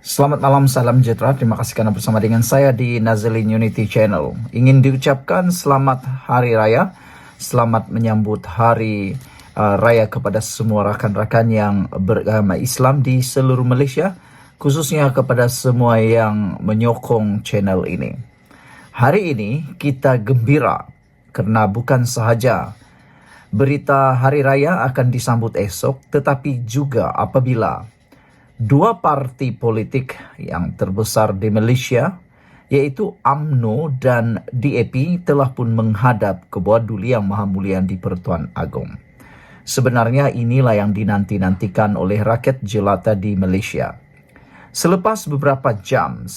Selamat malam, salam sejahtera. Terima kasih karena bersama dengan saya di Nazalin Unity Channel. Ingin diucapkan selamat Hari Raya, selamat menyambut Hari Raya kepada semua rakan-rakan yang beragama Islam di seluruh Malaysia, khususnya kepada semua yang menyokong channel ini. Hari ini kita gembira kerana bukan sahaja berita Hari Raya akan disambut esok, tetapi juga apabila dua parti politik yang terbesar di Malaysia, iaitu UMNO dan DAP, telah pun menghadap ke Bawah Duli Yang Maha Mulia di Pertuan Agong. Sebenarnya inilah yang dinanti-nantikan oleh rakyat jelata di Malaysia. Selepas beberapa jam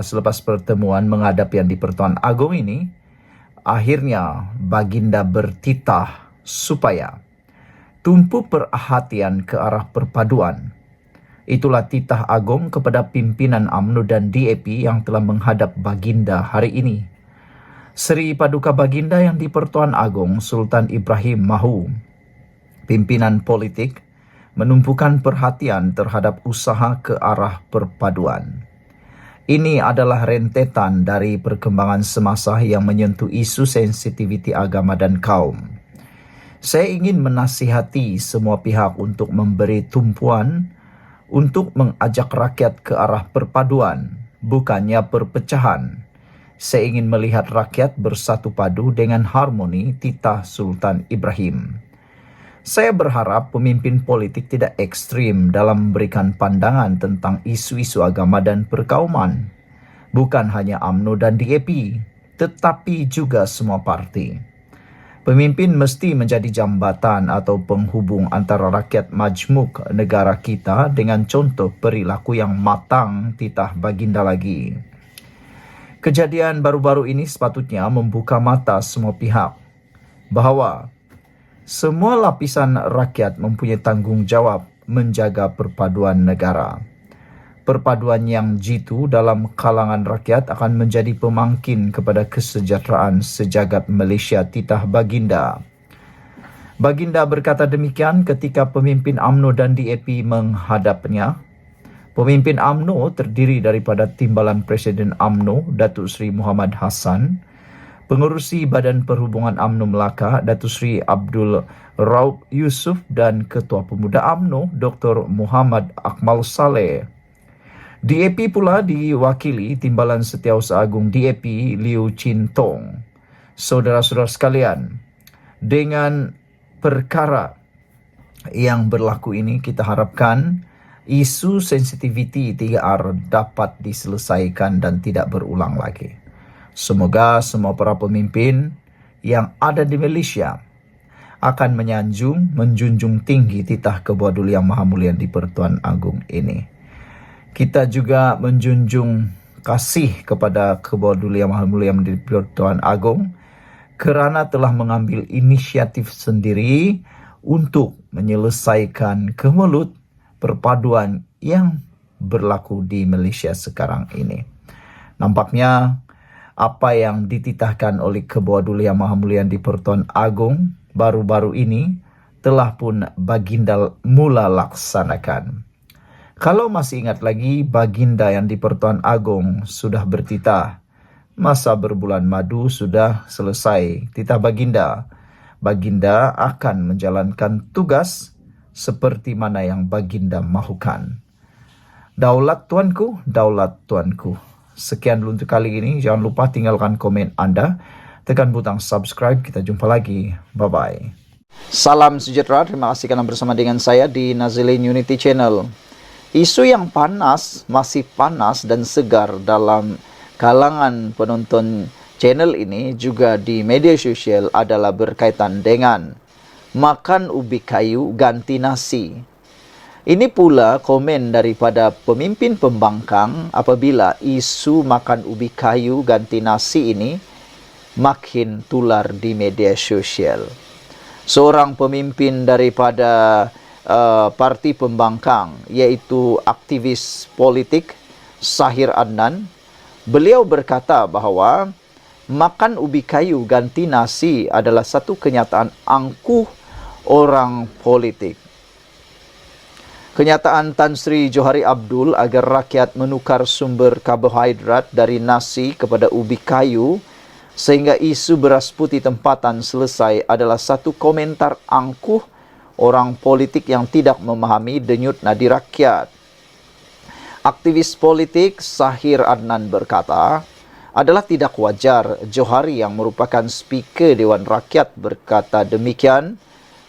selepas pertemuan menghadap yang di Pertuan Agong ini, akhirnya baginda bertitah supaya tumpu perhatian ke arah perpaduan. Itulah titah agung kepada pimpinan UMNO dan DAP yang telah menghadap baginda hari ini. Seri Paduka Baginda yang di Pertuan Agong, Sultan Ibrahim Mahu, pimpinan politik, menumpukan perhatian terhadap usaha ke arah perpaduan. Ini adalah rentetan dari perkembangan semasa yang menyentuh isu sensitiviti agama dan kaum. Saya ingin menasihati semua pihak untuk memberi tumpuan untuk mengajak rakyat ke arah perpaduan, bukannya perpecahan. Saya ingin melihat rakyat bersatu padu dengan harmoni titah Sultan Ibrahim. Saya berharap pemimpin politik tidak ekstrim dalam memberikan pandangan tentang isu-isu agama dan perkauman. Bukan hanya UMNO dan DAP, tetapi juga semua parti. Pemimpin mesti menjadi jambatan atau penghubung antara rakyat majmuk negara kita dengan contoh perilaku yang matang titah baginda lagi. Kejadian baru-baru ini sepatutnya membuka mata semua pihak bahawa semua lapisan rakyat mempunyai tanggungjawab menjaga perpaduan negara. Perpaduan yang jitu dalam kalangan rakyat akan menjadi pemangkin kepada kesejahteraan sejagat Malaysia titah baginda. Baginda berkata demikian ketika pemimpin UMNO dan DAP menghadapnya. Pemimpin UMNO terdiri daripada Timbalan Presiden UMNO, Datuk Seri Muhammad Hassan, Pengerusi Badan Perhubungan UMNO Melaka, Datuk Seri Abdul Raub Yusof, dan Ketua Pemuda UMNO, Dr. Muhammad Akmal Saleh. DAP pula diwakili Timbalan Setiausaha Agung DAP Liu Chin Tong. Saudara-saudara sekalian, dengan perkara yang berlaku ini, kita harapkan isu sensitiviti 3R dapat diselesaikan dan tidak berulang lagi. Semoga semua para pemimpin yang ada di Malaysia akan menjunjung tinggi titah ke Bawah Duli Yang Maha Mulia di Pertuan Agong ini. Kita juga menjunjung kasih kepada Ke-Bawah Duli Yang Maha Mulia di Pertuan Agong kerana telah mengambil inisiatif sendiri untuk menyelesaikan kemelut perpaduan yang berlaku di Malaysia sekarang ini. Nampaknya apa yang dititahkan oleh Ke-Bawah Duli Yang Maha Mulia di Pertuan Agong baru-baru ini telah pun baginda mula laksanakan. Kalau masih ingat lagi, baginda yang di Pertuan Agong sudah bertitah. Masa berbulan madu sudah selesai. Titah baginda. Baginda akan menjalankan tugas seperti mana yang baginda mahukan. Daulat tuanku, daulat tuanku. Sekian dulu untuk kali ini. Jangan lupa tinggalkan komen anda. Tekan butang subscribe. Kita jumpa lagi. Bye-bye. Salam sejahtera. Terima kasih kerana bersama dengan saya di Nazalin Unity Channel. Isu yang panas, masih panas dan segar dalam kalangan penonton channel ini juga di media sosial adalah berkaitan dengan makan ubi kayu ganti nasi. Ini pula komen daripada pemimpin pembangkang apabila isu makan ubi kayu ganti nasi ini makin tular di media sosial. Seorang pemimpin daripada parti pembangkang, iaitu aktivis politik Sahir Adnan, beliau berkata bahawa makan ubi kayu ganti nasi adalah satu kenyataan angkuh orang politik. Kenyataan Tan Sri Johari Abdul agar rakyat menukar sumber karbohidrat dari nasi kepada ubi kayu sehingga isu beras putih tempatan selesai adalah satu komentar angkuh orang politik yang tidak memahami denyut nadi rakyat. Aktivis politik Sahir Adnan berkata, adalah tidak wajar Johari yang merupakan Speaker Dewan Rakyat berkata demikian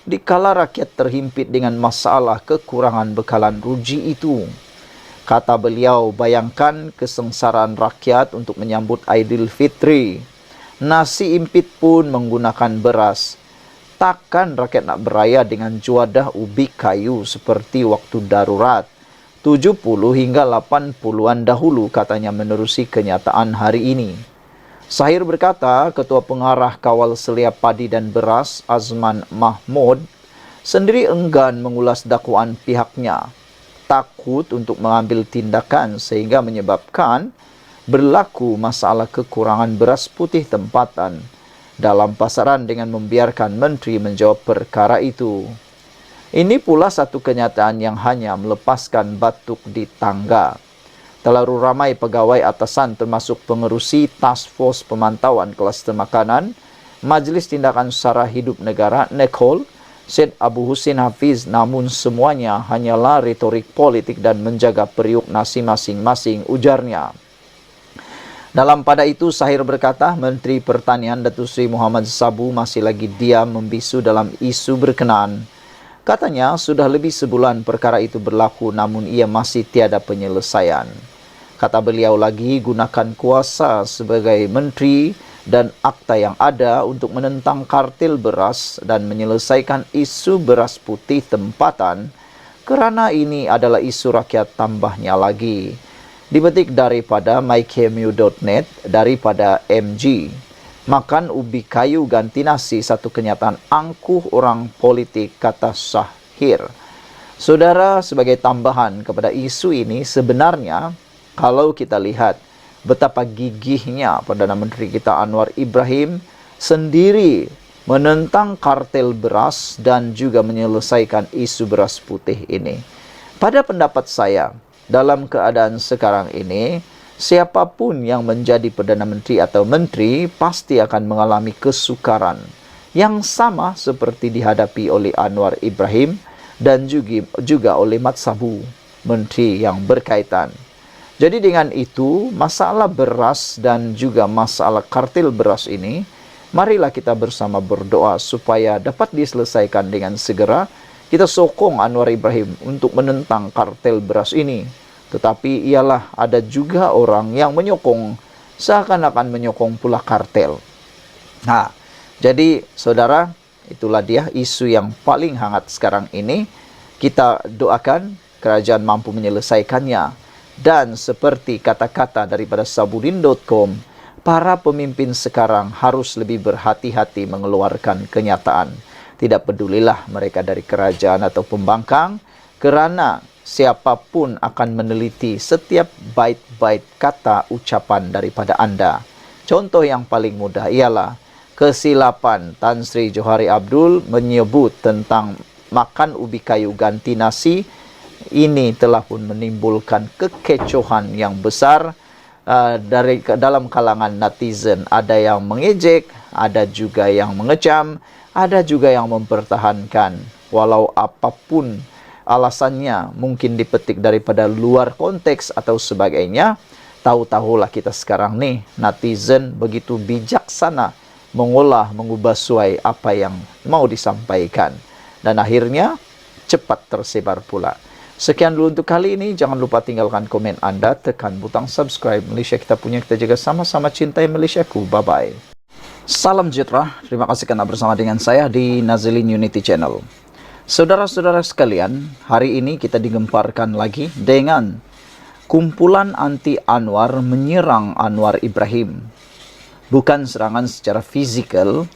dikala rakyat terhimpit dengan masalah kekurangan bekalan ruji itu. Kata beliau, bayangkan kesengsaraan rakyat untuk menyambut Aidilfitri. Nasi impit pun menggunakan beras. Takkan rakyat nak beraya dengan juadah ubi kayu seperti waktu darurat 70 hingga 80-an dahulu, katanya menerusi kenyataan hari ini. Sahir berkata, Ketua Pengarah Kawal Selia Padi dan Beras, Azman Mahmud, sendiri enggan mengulas dakwaan pihaknya. Takut untuk mengambil tindakan sehingga menyebabkan berlaku masalah kekurangan beras putih tempatan dalam pasaran dengan membiarkan menteri menjawab perkara itu. Ini pula satu kenyataan yang hanya melepaskan batuk di tangga. Terlalu ramai pegawai atasan termasuk pengerusi Task Force Pemantauan Kluster Makanan, Majlis Tindakan Sara Hidup Negara, NECHOL, Syed Abu Husin Hafiz, namun semuanya hanyalah retorik politik dan menjaga periuk nasi masing-masing, ujarnya. Dalam pada itu, Sahir berkata, Menteri Pertanian Datuk Seri Muhammad Sabu masih lagi diam membisu dalam isu berkenaan. Katanya, sudah lebih sebulan perkara itu berlaku namun ia masih tiada penyelesaian. Kata beliau lagi, gunakan kuasa sebagai menteri dan akta yang ada untuk menentang kartel beras dan menyelesaikan isu beras putih tempatan kerana ini adalah isu rakyat tambahnya lagi. Dipetik daripada mykmu.net daripada MG. Makan ubi kayu ganti nasi, satu kenyataan angkuh orang politik, kata Sahir. Saudara, sebagai tambahan kepada isu ini, sebenarnya kalau kita lihat betapa gigihnya Perdana Menteri kita Anwar Ibrahim sendiri menentang kartel beras dan juga menyelesaikan isu beras putih ini. Pada pendapat saya, dalam keadaan sekarang ini, siapapun yang menjadi Perdana Menteri atau Menteri pasti akan mengalami kesukaran yang sama seperti dihadapi oleh Anwar Ibrahim dan juga oleh Mat Sabu, Menteri yang berkaitan. Jadi dengan itu, masalah beras dan juga masalah kartel beras ini, marilah kita bersama berdoa supaya dapat diselesaikan dengan segera. Kita sokong Anwar Ibrahim untuk menentang kartel beras ini. Tetapi ialah ada juga orang yang menyokong, seakan-akan menyokong pula kartel. Nah, jadi saudara, itulah dia isu yang paling hangat sekarang ini. Kita doakan kerajaan mampu menyelesaikannya. Dan seperti kata-kata daripada sabudin.com, para pemimpin sekarang harus lebih berhati-hati mengeluarkan kenyataan. Tidak pedulilah mereka dari kerajaan atau pembangkang, kerana siapapun akan meneliti setiap bait-bait kata ucapan daripada anda. Contoh yang paling mudah ialah kesilapan Tan Sri Johari Abdul menyebut tentang makan ubi kayu ganti nasi. Ini telah pun menimbulkan kekecohan yang besar dari dalam kalangan netizen. Ada yang mengejek, ada juga yang mengecam, ada juga yang mempertahankan. Walau apapun alasannya, mungkin dipetik daripada luar konteks atau sebagainya, tahu-tahulah kita sekarang nih, netizen begitu bijaksana mengubah suai apa yang mau disampaikan. Dan akhirnya cepat tersebar pula. Sekian dulu untuk kali ini. Jangan lupa tinggalkan komen anda, tekan butang subscribe. Malaysia kita punya, kita jaga sama-sama, cintai Malaysiaku. Bye-bye. Salam sejahtera. Terima kasih karena bersama dengan saya di Nazilin Unity Channel. Saudara-saudara sekalian, hari ini kita digemparkan lagi dengan kumpulan anti Anwar menyerang Anwar Ibrahim. Bukan serangan secara fizikal,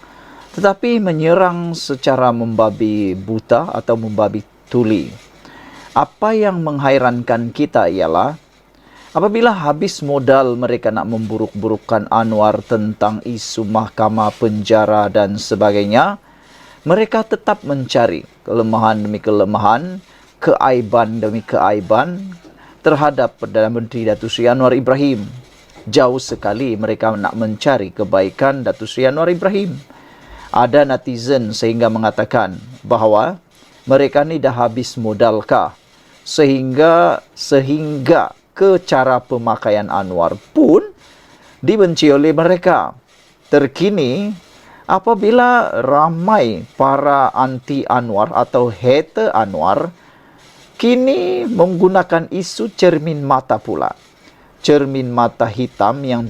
tetapi menyerang secara membabi buta atau membabi tuli. Apa yang menghairankan kita ialah apabila habis modal mereka nak memburuk-burukkan Anwar tentang isu mahkamah, penjara dan sebagainya, mereka tetap mencari kelemahan demi kelemahan keaiban demi keaiban terhadap Perdana Menteri Datuk Seri Anwar Ibrahim. Jauh sekali mereka nak mencari kebaikan Datuk Seri Anwar Ibrahim. Ada netizen sehingga mengatakan bahawa mereka ni dah habis modalkah sehingga ke cara pemakaian Anwar pun dibenci oleh mereka. Terkini, apabila ramai para anti Anwar atau hater Anwar kini menggunakan isu cermin mata pula. Cermin mata hitam yang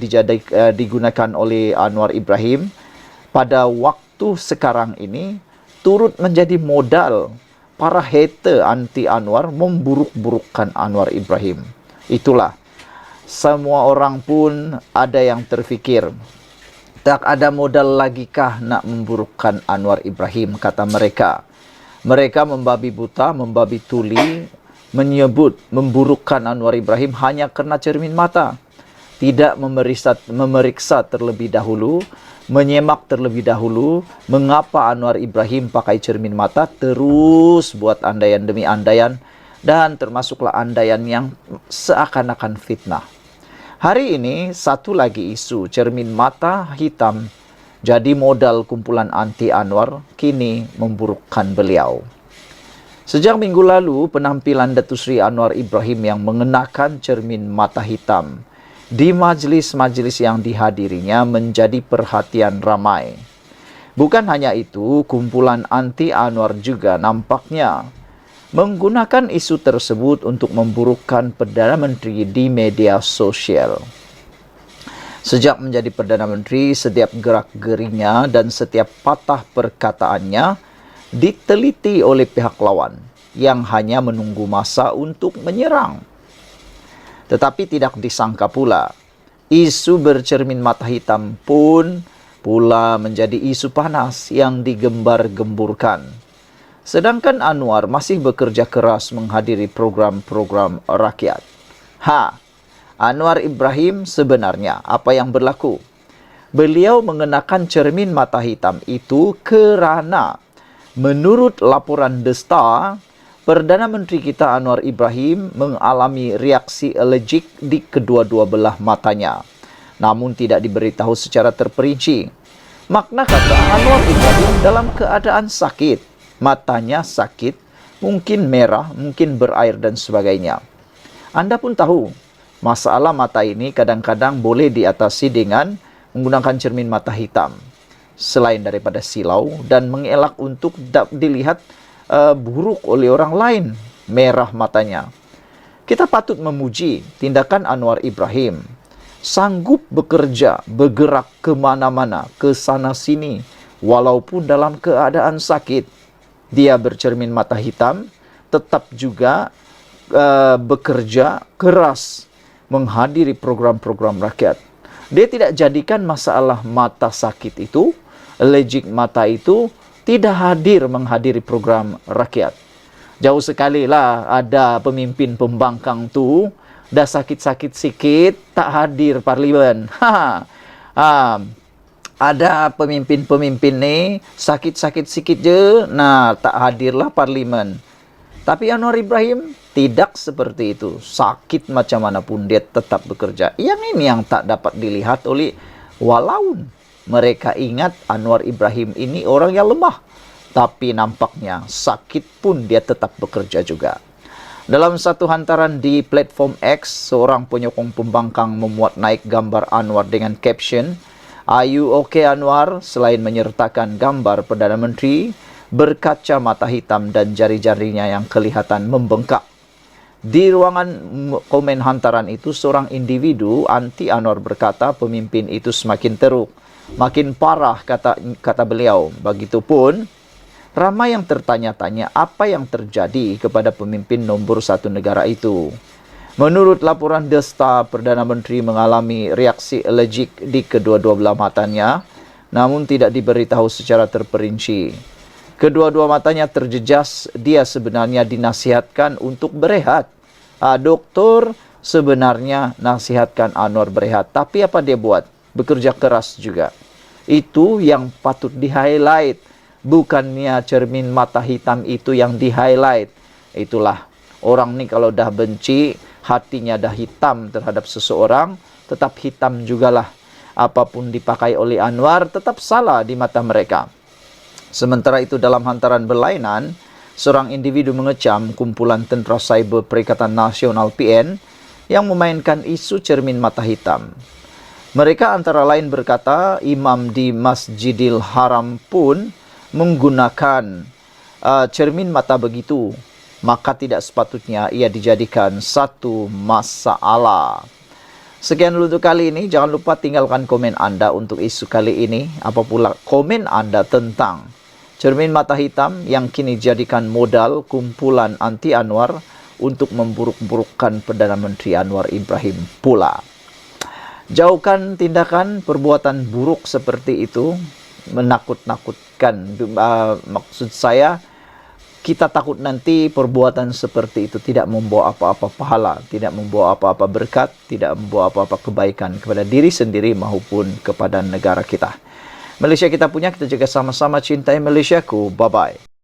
digunakan oleh Anwar Ibrahim pada waktu sekarang ini turut menjadi modal para hater anti Anwar memburuk-burukkan Anwar Ibrahim. Itulah, semua orang pun ada yang terfikir, tak ada modal lagikah nak memburukkan Anwar Ibrahim, kata mereka. Mereka membabi buta, membabi tuli, menyebut memburukkan Anwar Ibrahim hanya kerana cermin mata. Tidak memeriksa terlebih dahulu, menyemak terlebih dahulu mengapa Anwar Ibrahim pakai cermin mata, terus buat andaian demi andaian, dan termasuklah andaian yang seakan-akan fitnah. Hari ini satu lagi isu cermin mata hitam jadi modal kumpulan anti Anwar kini memburukkan beliau. Sejak minggu lalu, penampilan Datuk Seri Anwar Ibrahim yang mengenakan cermin mata hitam di majlis-majlis yang dihadirinya menjadi perhatian ramai. Bukan hanya itu, kumpulan anti Anwar juga nampaknya menggunakan isu tersebut untuk memburukkan Perdana Menteri di media sosial. Sejak menjadi Perdana Menteri, setiap gerak-gerinya dan setiap patah perkataannya diteliti oleh pihak lawan yang hanya menunggu masa untuk menyerang. Tetapi tidak disangka pula, isu bercermin mata hitam pun pula menjadi isu panas yang digembar-gemburkan. Sedangkan Anwar masih bekerja keras menghadiri program-program rakyat. Anwar Ibrahim sebenarnya apa yang berlaku? Beliau mengenakan cermin mata hitam itu kerana menurut laporan The Star, Perdana Menteri kita Anwar Ibrahim mengalami reaksi alergik di kedua-dua belah matanya, namun tidak diberitahu secara terperinci. Makna kata Anwar Ibrahim dalam keadaan sakit, matanya sakit, mungkin merah, mungkin berair dan sebagainya. Anda pun tahu, masalah mata ini kadang-kadang boleh diatasi dengan menggunakan cermin mata hitam, selain daripada silau dan mengelak untuk dilihat buruk oleh orang lain, merah matanya. Kita patut memuji tindakan Anwar Ibrahim, sanggup bekerja, bergerak ke mana-mana, ke sana sini, walaupun dalam keadaan sakit. Dia bercermin mata hitam, tetap juga bekerja keras menghadiri program-program rakyat. Dia tidak jadikan masalah mata sakit itu, alergik mata itu, tidak hadir menghadiri program rakyat. Jauh sekali lah ada pemimpin pembangkang tu dah sakit-sakit sikit tak hadir parlimen. Ada pemimpin-pemimpin ni sakit-sakit sikit je, tak hadirlah parlimen. Tapi Anwar Ibrahim tidak seperti itu. Sakit macam mana pun dia tetap bekerja. Yang ini yang tak dapat dilihat oleh walaupun mereka ingat Anwar Ibrahim ini orang yang lemah, tapi nampaknya sakit pun dia tetap bekerja juga. Dalam satu hantaran di platform X, seorang penyokong pembangkang memuat naik gambar Anwar dengan caption, "Are you okay Anwar?" selain menyertakan gambar Perdana Menteri berkaca mata hitam dan jari-jarinya yang kelihatan membengkak. Di ruangan komen hantaran itu, seorang individu anti Anwar berkata pemimpin itu semakin teruk, makin parah, kata beliau. Begitupun, ramai yang tertanya-tanya apa yang terjadi kepada pemimpin nombor satu negara itu. Menurut laporan The Star, Perdana Menteri mengalami reaksi alergik di kedua-dua belah matanya, namun tidak diberitahu secara terperinci. Kedua-dua matanya terjejas, dia sebenarnya dinasihatkan untuk berehat. Doktor sebenarnya nasihatkan Anwar berehat, tapi apa dia buat? Bekerja keras juga. Itu yang patut di-highlight. Bukannya cermin mata hitam itu yang di-highlight. Itulah, orang nih kalau dah benci, hatinya dah hitam terhadap seseorang, tetap hitam jugalah. Apapun dipakai oleh Anwar, tetap salah di mata mereka. Sementara itu dalam hantaran berlainan, seorang individu mengecam kumpulan tentera cyber Perikatan Nasional PN yang memainkan isu cermin mata hitam. Mereka antara lain berkata, imam di Masjidil Haram pun menggunakan cermin mata begitu, maka tidak sepatutnya ia dijadikan satu masalah. Sekian dulu untuk kali ini. Jangan lupa tinggalkan komen Anda untuk isu kali ini. Apa pula komen Anda tentang cermin mata hitam yang kini dijadikan modal kumpulan anti Anwar untuk memburuk-burukkan Perdana Menteri Anwar Ibrahim pula. Jauhkan tindakan perbuatan buruk seperti itu, menakut-nakutkan. Maksud saya, kita takut nanti perbuatan seperti itu tidak membawa apa-apa pahala, tidak membawa apa-apa berkat, tidak membawa apa-apa kebaikan kepada diri sendiri maupun kepada negara kita. Malaysia kita punya, kita juga sama-sama cintai Malaysiaku. Bye-bye.